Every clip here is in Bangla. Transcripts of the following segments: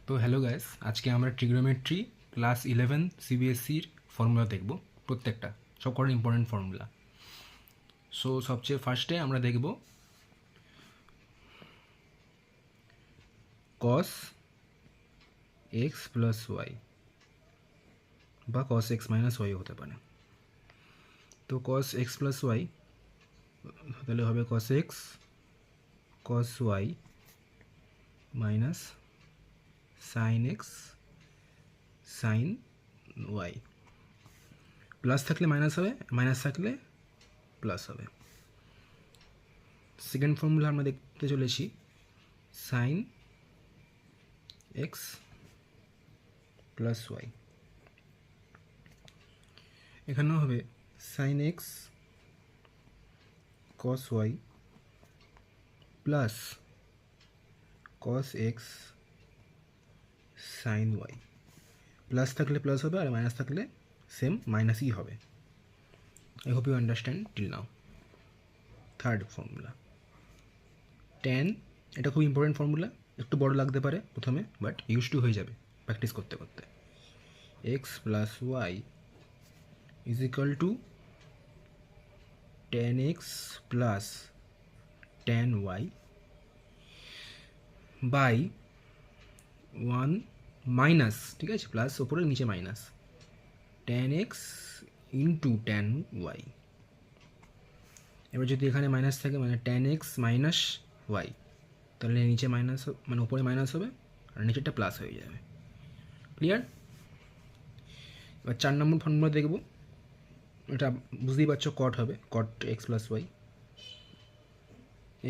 তো হ্যালো গাইস, আজকে আমরা ট্রিগোনোমেট্রি ক্লাস 11 সিবিএসসির ফর্মুলা দেখব। প্রত্যেকটা সব কটা ইম্পর্টেন্ট ফর্মুলা। সো সবচেয়ে ফার্স্টে আমরা দেখব কস এক্স প্লাস ওয়াই বা কস এক্স মাইনাস ওয়াই হতে পারে। তো কস এক্স প্লাস ওয়াই তাহলে হবে cos X cos Y minus sine X sine Y. Plus থাকলে মাইনাস হবে, মাইনাস থাকলে প্লাস হবে। সেকেন্ড ফর্মুলা আমরা দেখতে চলেছি সাইন এক্স প্লাস ওয়াই। এখানেও হবে sine X cos Y plus cos X sine Y. Plus থাকলে প্লাস হবে আর মাইনাস থাকলে সেম মাইনাসই হবে। I hope you understand till now. Third formula tan, এটা খুব ইম্পর্টেন্ট ফর্মুলা, একটু বড় লাগতে পারে প্রথমে, বাট ইউজ টু হয়ে যাবে প্র্যাকটিস করতে করতে। X plus Y is equal to tan X plus tan Y by one minus, ঠিক আছে, প্লাস ওপরে নিচে minus tan X into tan Y. এবার যদি এখানে মাইনাস থাকে মানে ট্যান এক্স মাইনাস ওয়াই, তাহলে নিচে মাইনাস মানে উপরে মাইনাস হবে আর নিচেরটা প্লাস হয়ে যাবে। ক্লিয়ার? এবার 4 নম্বর ফর্মুলা দেখব। এটা বুঝতেই পারছো, কট হবে, cot X plus Y,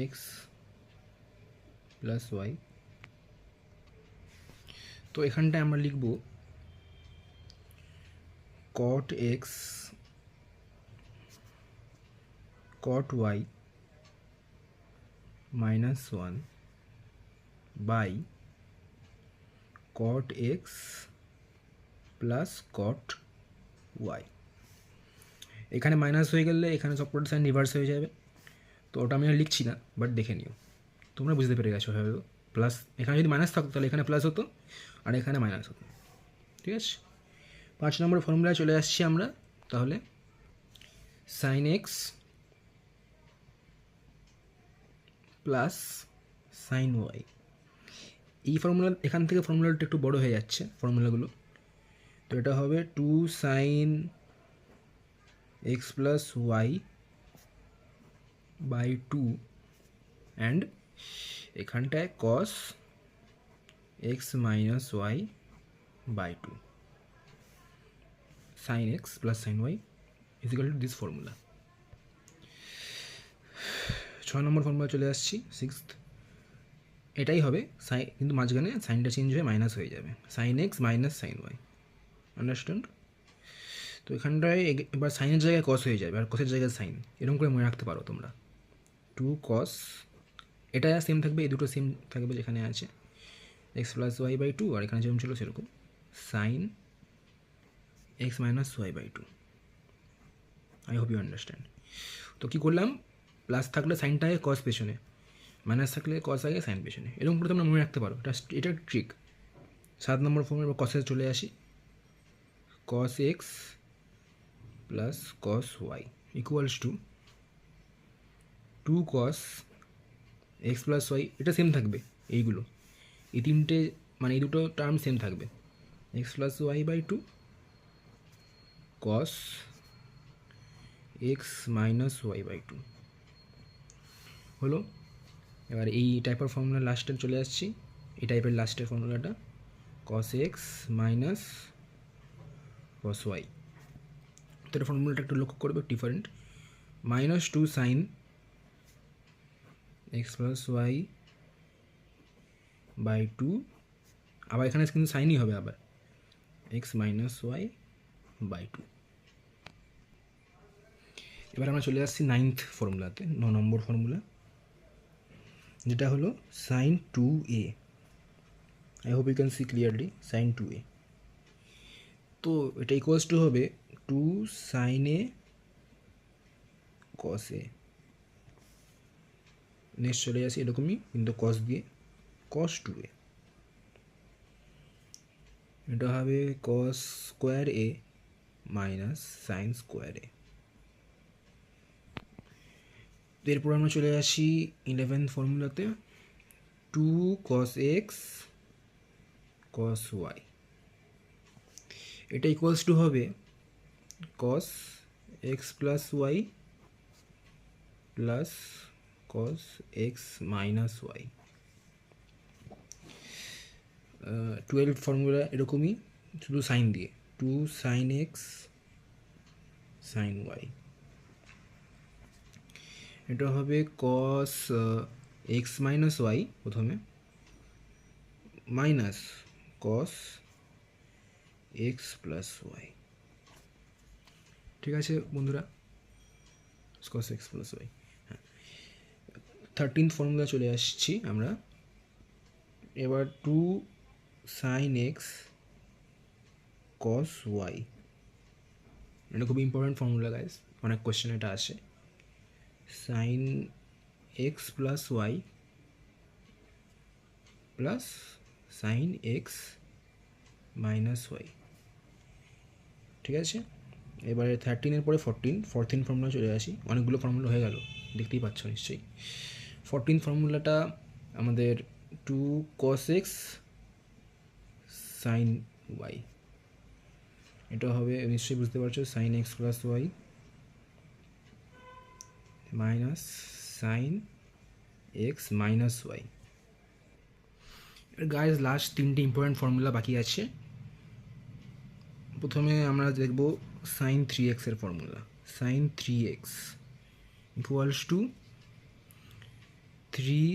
X plus Y. তো এখানটায় আমরা লিখব cot X cot Y minus one by cot X plus cot Y. এখানে মাইনাস হয়ে গেলে এখানে সবকটা সাইন রিভার্স হয়ে যাবে, তো ওটা আমি আর লিখছি না, বাট দেখে নিও, তোমরা বুঝতে পেরে গেছো হয়তো। প্লাস এখানে যদি মাইনাস থাকতো তাহলে এখানে প্লাস হতো আর এখানে মাইনাস হতো, ঠিক আছে। 5 নম্বর ফর্মুলায় চলে আসছি আমরা। তাহলে sine X plus sine Y, এই ফর্মুলা এখান থেকে ফর্মুলাটা একটু বড় হয়ে যাচ্ছে ফর্মুলাগুলো, তো এটা হবে two sine X plus Y by two and এখানটায় cos X minus Y by two sine X plus sine Y is equal to this formula. 6 number formula চলে আসছি, সিক্সথ। এটাই হবে সাইন, কিন্তু মাঝখানে সাইনটা চেঞ্জ হয়ে মাইনাস হয়ে যাবে, sine X minus sine Y. Understand? তো এখানটায় এবার সাইনের জায়গায় কস হয়ে যাবে আর কসের জায়গায় সাইন, এরকম করে মনে রাখতে পারো তোমরা। টু কস, এটা সেম থাকবে, এই দুটো সেম থাকবে যেখানে আছে X plus Y by two, আর এখানে যেরকম ছিল সেরকম sine X minus Y by two. I hope you understand. তো কী করলাম, প্লাস থাকলে সাইনটা আগে কস পেছনে, মাইনাস থাকলে কস আগে সাইন পেছনে, এরকম করে তোমরা মনে রাখতে পারো, এটা ট্রিক। 7 নম্বর ফর্মে কসে চলে আসি, cos X plus cos Y equals to two cos X plus Y, এটা সেম থাকবে, এইগুলো এই তিনটে মানে এই দুটো টার্ম সেম থাকবে, X plus Y by two cos X minus Y by two হলো। এবার এই টাইপের ফর্মুলা লাস্টে চলে আসছি, এই টাইপের লাস্টের ফর্মুলাটা cos X minus cos Y. তো এটা ফর্মুলাটা একটু লক্ষ্য করবে, different. Minus two sine X plus Y by two, আবার এখানে কিন্তু সাইনই হবে, আবার X minus Y by two. এবার আমরা চলে আসছি 9th ফর্মুলাতে, 9 নম্বর ফর্মুলা, যেটা হলো sine two A. I hope you can see clearly sine two A. তো এটা ইকুয়ালস টু হবে two sine A cos A. Next চলে আসি এরকমই কিন্তু কস দিয়ে, কস টু এ। এটা হবে cos square A minus sine square A. এরপর আমরা চলে আসি 11th ফর্মুলাতে, 2 cos x cos y, এটা ইকুয়ালস টু হবে cos x plus Y plus cos x minus Y. 12 formula এরকমই, শুধু সাইন দিয়ে, 2 sin x sin y। এটা হবে cos x মাইনাস ওয়াই প্রথমে minus cos x plus Y. ঠিক আছে বন্ধুরা, cos x প্লাস ওয়াই। হ্যাঁ, 13th ফর্মুলা চলে আসছি আমরা এবার, 2 sin x cos y। এটা খুব ইম্পর্টেন্ট ফর্মুলা গাইস, অনেক কোয়েশ্চেন এটা আসে। sin x plus Y plus sin x minus Y. ঠিক আছে, এবারে 13-এর পরে 14 ফর্মুলা চলে আসি। অনেকগুলো ফর্মুলা হয়ে গেল, দেখতেই পাচ্ছ নিশ্চয়ই। 14 ফর্মুলাটা আমাদের 2 cos x sin y, এটা হবে নিশ্চয়ই বুঝতে পারছো sin x plus Y minus sin x minus Y. Guys last 3টে ইম্পর্টেন্ট ফর্মুলা বাকি আছে। প্রথমে আমরা দেখব sin 3x এর ফর্মুলা। sin 3x equals to 3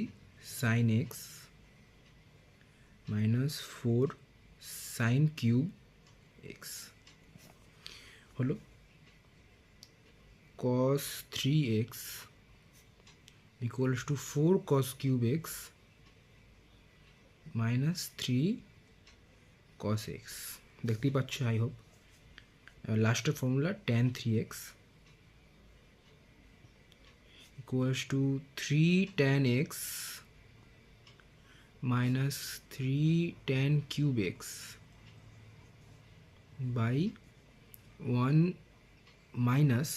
sin x minus 4 sin cube x হলো cos 3x equals to 4 cos cube x minus 3 cos x। দেখতেই পাচ্ছ আই হোপ। লাস্টের formula tan 3x equals to 3 tan x minus 3 tan cube x by 1 minus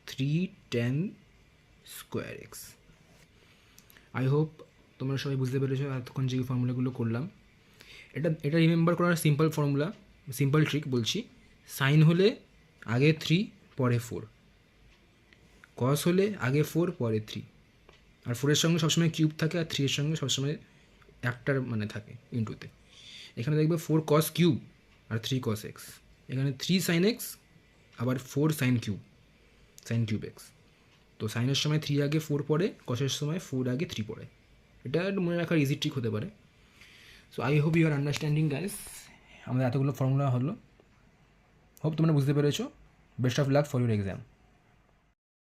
3 tan square x। I hope তোমরা সবাই বুঝতে পেরেছো এতক্ষণ যে ফর্মুলাগুলো করলাম। এটা রিমেম্বার করার সিম্পল ফর্মুলা, সিম্পল ট্রিক বলছি। সাইন হলে আগে 3 পরে 4, কস হলে আগে 4 পরে 3, আর 4-এর সঙ্গে সবসময় কিউব থাকে আর 3-এর সঙ্গে সবসময় একটার মানে থাকে ইন্টুতে। এখানে দেখবে 4 cos কিউব আর 3 cos x, এখানে 3 sin x আবার 4 sin কিউব x। তো সাইনের সময় 3 আগে 4 পড়ে, কসের সময় 4 আগে 3 পড়ে। এটা মনে রাখার ইজি ট্রিক হতে পারে। So I hope you are understanding guys. আমাদের এতগুলো ফর্মুলা হলো, হোপ তোমরা বুঝতে পেরেছো। Best of luck for your exam.